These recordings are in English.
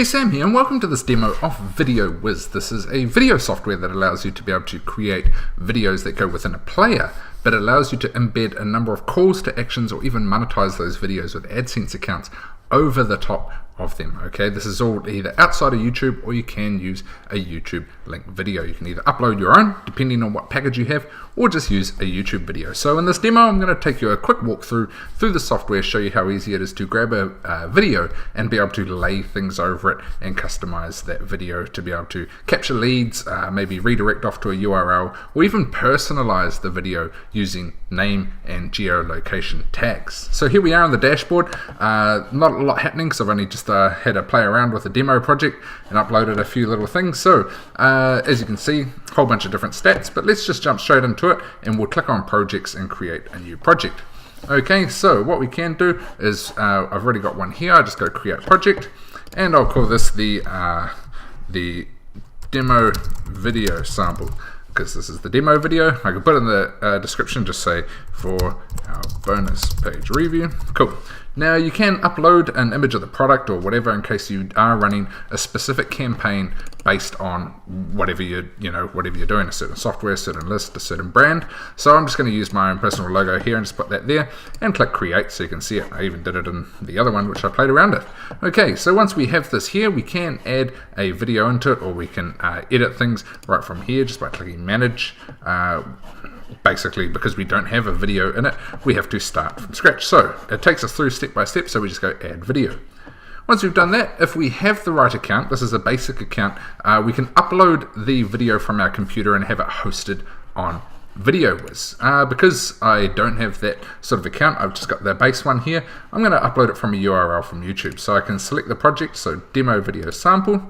Hey, Sam here, and welcome to this demo of Whizz. This is a video software that allows you to be able to create videos that go within a player, but it allows you to embed a number of calls to actions or even monetize those videos with AdSense accounts over the top of them. Okay, this is all either outside of YouTube, or you can use a YouTube link video. You can either upload your own depending on what package you have, or just use a YouTube video. So in this demo, I'm going to take you a quick walk through the software, show you how easy it is to grab a video and be able to lay things over it and customize that video to be able to capture leads, maybe redirect off to a URL, or even personalize the video using name and geolocation tags. So here we are on the dashboard. Not a lot happening because I've only just had a play around with a demo project and uploaded a few little things. So as you can see, a whole bunch of different stats, but let's just jump straight into it and we'll click on projects and create a new project. Okay, so what we can do is I've already got one here. I just go create project and I'll call this the demo video sample, because this is the demo video. I can put in the description, just say for our bonus page review. Cool. Now you can upload an image of the product or whatever in case you are running a specific campaign based on whatever you're doing, a certain software, a certain list, a certain brand. So I'm just going to use my own personal logo here and just put that there and click create so you can see it. I even did it in the other one which I played around with. Okay, so once we have this here, we can add a video into it, or we can edit things right from here just by clicking manage. Basically, because we don't have a video in it, we have to start from scratch. So it takes us through step by step, so we just go add video. Once we've done that, if we have the right account, this is a basic account, we can upload the video from our computer and have it hosted on Whizz. Because I don't have that sort of account, I've just got the base one here. I'm going to upload it from a URL from YouTube. So I can select the project, so demo video sample.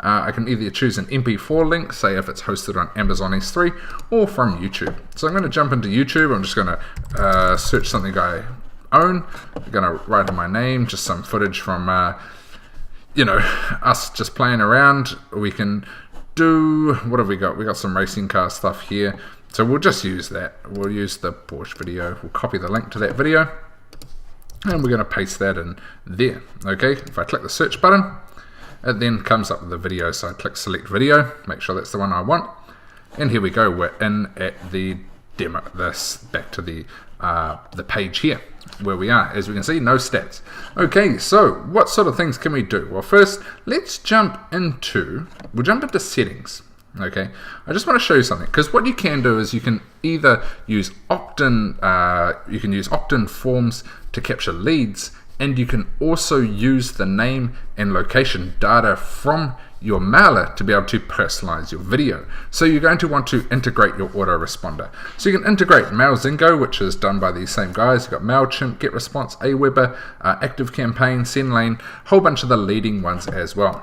I can either choose an MP4 link, say if it's hosted on Amazon S3, or from YouTube. So I'm going to jump into YouTube. I'm just going to search something I own. I'm going to write in my name, just some footage from us just playing around. We can do, what have we got? We got some racing car stuff here. So we'll just use that. We'll use the Porsche video. We'll copy the link to that video, and we're going to paste that in there. Okay, if I click the search button, it then comes up with the video, so I click select video, make sure that's the one I want, and here we go, we're in at the demo. This back to the page here where we are. As we can see, no stats. Okay, so what sort of things can we do? Well, first let's jump into settings. Okay, I just want to show you something, because what you can do is you can either use opt-in forms to capture leads, and you can also use the name and location data from your mailer to be able to personalize your video. So you're going to want to integrate your autoresponder. So you can integrate MailZingo, which is done by these same guys. You've got MailChimp, GetResponse, Aweber, ActiveCampaign, SendLane, a whole bunch of the leading ones as well.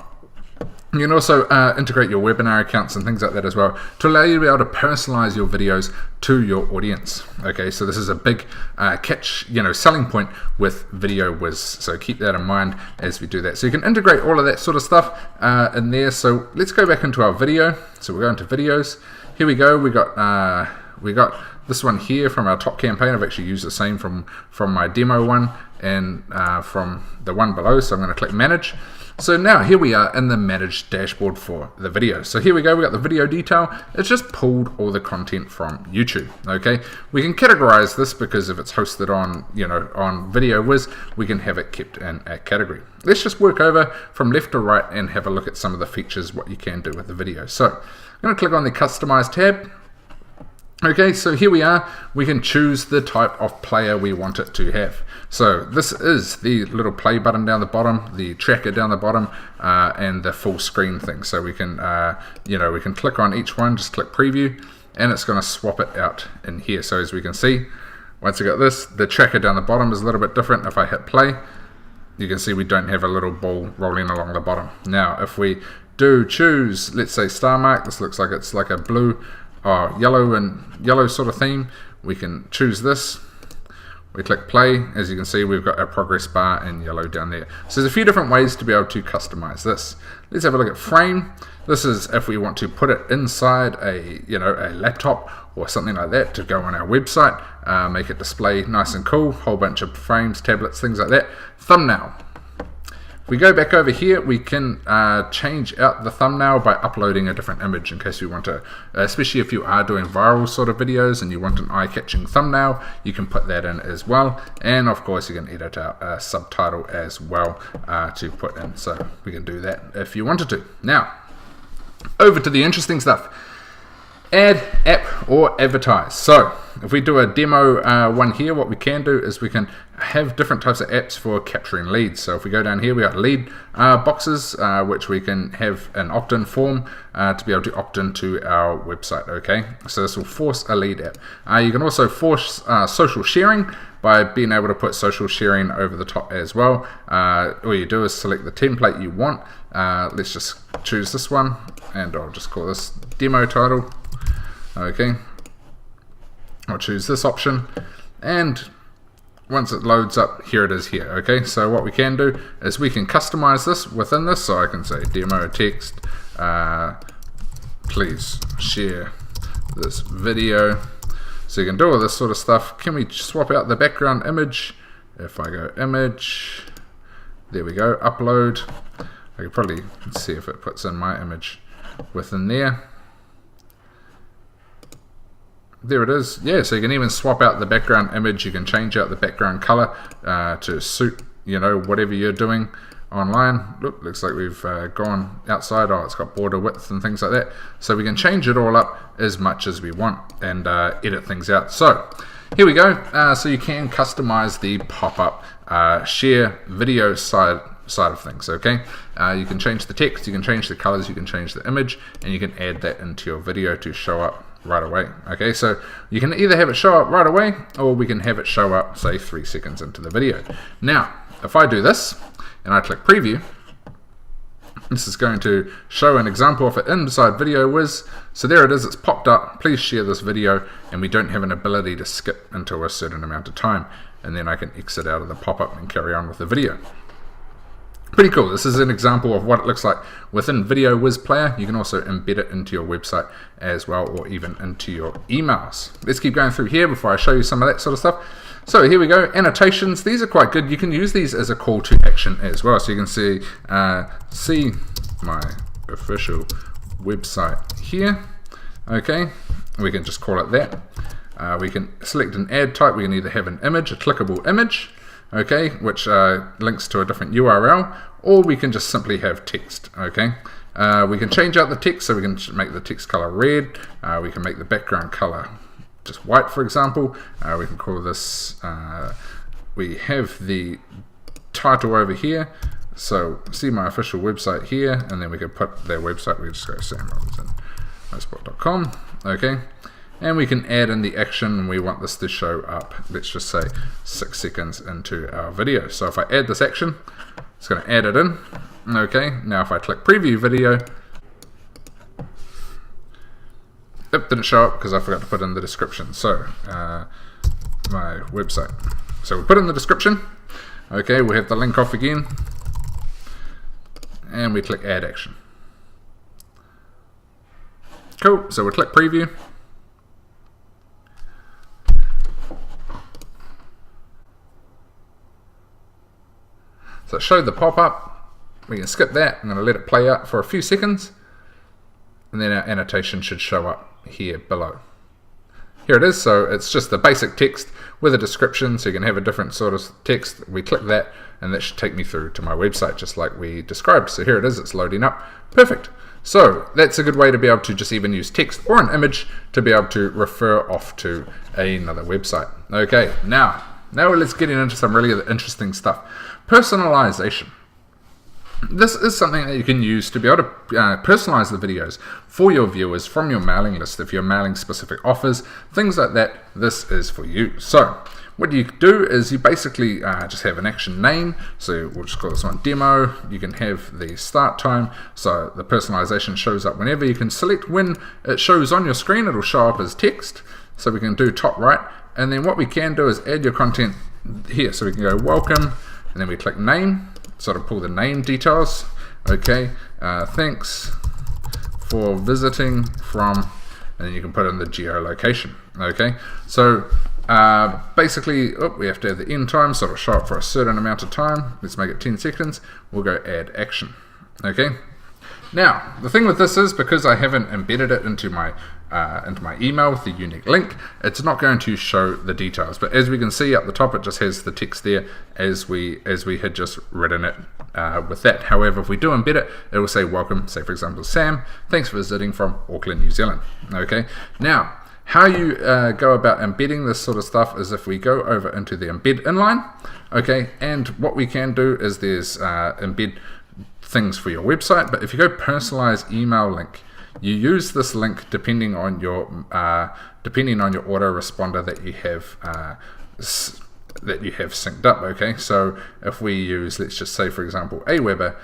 You can also integrate your webinar accounts and things like that as well to allow you to be able to personalize your videos to your audience. Okay, so this is a big selling point with Whizz. So keep that in mind as we do that. So you can integrate all of that sort of stuff in there. So let's go back into our video. So we're going to videos. Here we go. We got this one here from our top campaign. I've actually used the same from my demo one and from the one below. So I'm going to click manage. So now here we are in the managed dashboard for the video. So here we go, we got the video detail. It's just pulled all the content from YouTube. Okay, we can categorize this because if it's hosted on on Whizz, we can have it kept in a category. Let's just work over from left to right and have a look at some of the features, what you can do with the video. So I'm going to click on the customize tab. Okay, so here we are. We can choose the type of player we want it to have. So this is the little play button down the bottom, the tracker down the bottom, and the full screen thing. So we can, we can click on each one, just click preview, and it's going to swap it out in here. So as we can see, once we got this, the tracker down the bottom is a little bit different. If I hit play, you can see we don't have a little ball rolling along the bottom. Now, if we do choose, let's say star mark, this looks like it's like a blue, yellow sort of theme. We can choose this. We click play. As you can see, we've got our progress bar in yellow down there. So there's a few different ways to be able to customize this. Let's have a look at frame. This is if we want to put it inside a laptop or something like that to go on our website, make it display nice and cool, whole bunch of frames, tablets, things like that. Thumbnail. If we go back over here, we can change out the thumbnail by uploading a different image in case you want to, especially if you are doing viral sort of videos and you want an eye-catching thumbnail, you can put that in as well. And of course, you can edit out a subtitle as well to put in. So we can do that if you wanted to. Now, over to the interesting stuff. Add app or advertise. So if we do a demo one here, what we can do is we can have different types of apps for capturing leads. So if we go down here, we got lead boxes, which we can have an opt-in form to be able to opt into our website. Okay, so this will force a lead app. You can also force social sharing by being able to put social sharing over the top as well. All you do is select the template you want. Let's just choose this one, and I'll just call this demo title. Okay, I'll choose this option, and once it loads up, here it is here. Okay, so what we can do is we can customize this within this. So I can say demo text, please share this video. So you can do all this sort of stuff. Can we swap out the background image? If I go image, there we go, upload. I can probably see if it puts in my image within there. There it is. Yeah, so you can even swap out the background image. You can change out the background color to suit, you know, whatever you're doing online. Look, looks like we've gone outside. Oh, it's got border width and things like that. So we can change it all up as much as we want and edit things out. So here we go. So you can customize the pop-up share video side of things. Okay, you can change the text, you can change the colors, you can change the image, and you can add that into your video to show up right away. Okay, so you can either have it show up right away, or we can have it show up, say, 3 seconds into the video. Now, if I do this and I click preview, this is going to show an example of it inside Video Whizz. So there it is, it's popped up, please share this video, and we don't have an ability to skip until a certain amount of time, and then I can exit out of the pop-up and carry on with the video. Pretty cool. This is an example of what it looks like within Video Whizz Player. You can also embed it into your website as well, or even into your emails. Let's keep going through here before I show you some of that sort of stuff. So here we go, annotations. These are quite good. You can use these as a call to action as well. So you can see my official website here. Okay, we can just call it that. We can select an ad type. We can either have an image, a clickable image, okay, which links to a different URL, or we can just simply have text. Okay, we can change out the text, so we can make the text color red. We can make the background color just white, for example. We can call this, we have the title over here, so see my official website here, and then we can put their website. We just go samR.com. Okay, and we can add in the action, and we want this to show up, let's just say 6 seconds into our video. So if I add this action, it's going to add it in. Okay, now if I click preview video, it didn't show up because I forgot to put in the description. So my website. So we put in the description. Okay, we have the link off again, and we click add action. Cool, so we click preview. So it showed the pop-up. We can skip that. I'm going to let it play out for a few seconds, and then our annotation should show up here below. Here it is. So it's just the basic text with a description, so you can have a different sort of text. We click that, and that should take me through to my website, just like we described. So here it is. It's loading up. Perfect. So that's a good way to be able to just even use text or an image to be able to refer off to another website. Okay, now let's get into some really interesting stuff. Personalization. This is something that you can use to be able to personalize the videos for your viewers from your mailing list. If you're mailing specific offers, things like that, this is for you. So what you do is you basically just have an action name. So we'll just call this one demo. You can have the start time, so the personalization shows up whenever. You can select when it shows on your screen. It'll show up as text. So we can do top right. And then what we can do is add your content here. So we can go welcome, and then we click name, sort of pull the name details. Okay, thanks for visiting from, and then you can put in the geolocation. Okay, so Basically, we have to have the end time, so it'll show up for a certain amount of time. Let's make it 10 seconds. We'll go add action. Okay. Now, the thing with this is, because I haven't embedded it into my email with the unique link, it's not going to show the details. But as we can see up the top, it just has the text there as we had just written it with that. However, if we do embed it, it will say welcome, say for example, Sam, thanks for visiting from Auckland, New Zealand. Okay. Now, how you go about embedding this sort of stuff is if we go over into the embed inline. Okay, and what we can do is there's embed things for your website, but if you go personalize email link, you use this link depending on your autoresponder that you have synced up. Okay, so if we use, let's just say for example, Aweber,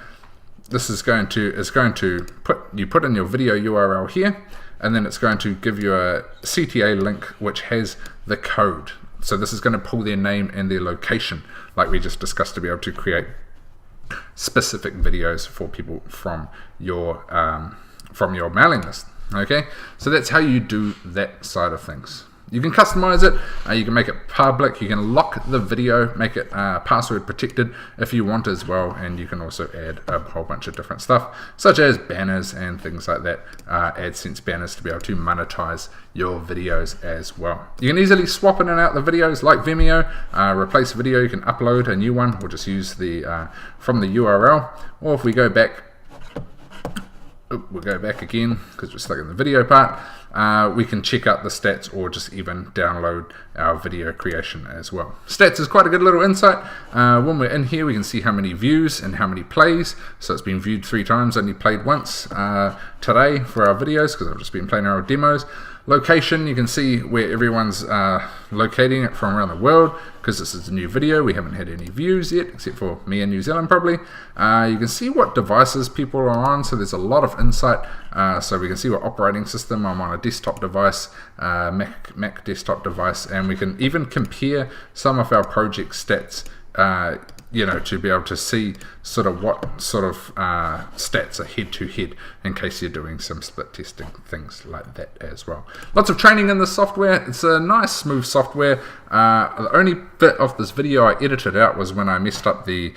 this is going to put in your video URL here, and then it's going to give you a CTA link which has the code. So this is going to pull their name and their location, like we just discussed, to be able to create specific videos for people from your mailing list. Okay, so that's how you do that side of things. You can customize it, you can make it public, you can lock the video, make it password protected if you want as well, and you can also add a whole bunch of different stuff, such as banners and things like that, AdSense banners, to be able to monetize your videos as well. You can easily swap in and out the videos like Vimeo, replace video, you can upload a new one, or just use the from the URL, or if we go back, we'll go back again because we're stuck in the video part. We can check out the stats or just even download our video creation as well. Stats is quite a good little insight. When we're in here, we can see how many views and how many plays. So it's been viewed 3 times, only played once today for our videos because I've just been playing our demos. Location, you can see where everyone's locating it from around the world, because this is a new video. We haven't had any views yet, except for me in New Zealand probably. You can see what devices people are on, so there's a lot of insight. So we can see what operating system. I'm on a desktop device, Mac desktop device, and we can even compare some of our project stats, to be able to see sort of what sort of stats are head to head, in case you're doing some split testing, things like that as well. Lots of training in this software. It's a nice, smooth software. The only bit of this video I edited out was when I messed up the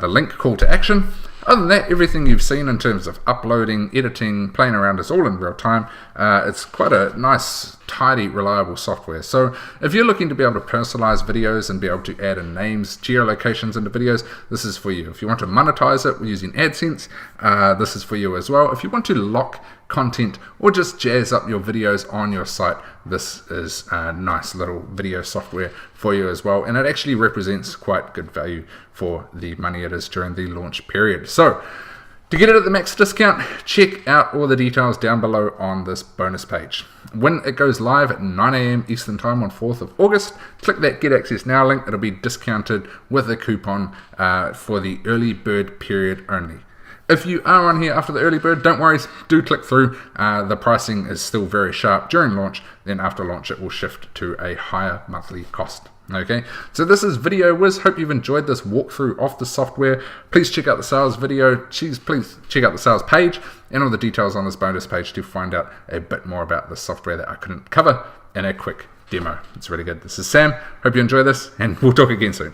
link call to action. Other than that, everything you've seen in terms of uploading, editing, playing around is all in real time. It's quite a nice, tidy, reliable software. So if you're looking to be able to personalize videos and be able to add in names, geolocations into videos, this is for you. If you want to monetize it using AdSense, this is for you as well. If you want to lock content or just jazz up your videos on your site, this is a nice little video software for you as well, and it actually represents quite good value for the money it is during the launch period. So to get it at the max discount, check out all the details down below on this bonus page. When it goes live at 9 AM Eastern Time on 4th of August, click that Get Access Now link. It'll be discounted with a coupon for the early bird period only. If you are on here after the early bird, don't worry, do click through. The pricing is still very sharp during launch, then after launch it will shift to a higher monthly cost. Okay, so this is Video Whizz. Hope you've enjoyed this walkthrough of the software. Please check out the sales video. Please check out the sales page and all the details on this bonus page to find out a bit more about the software that I couldn't cover in a quick demo. It's really good. This is Sam. Hope you enjoy this, and we'll talk again soon.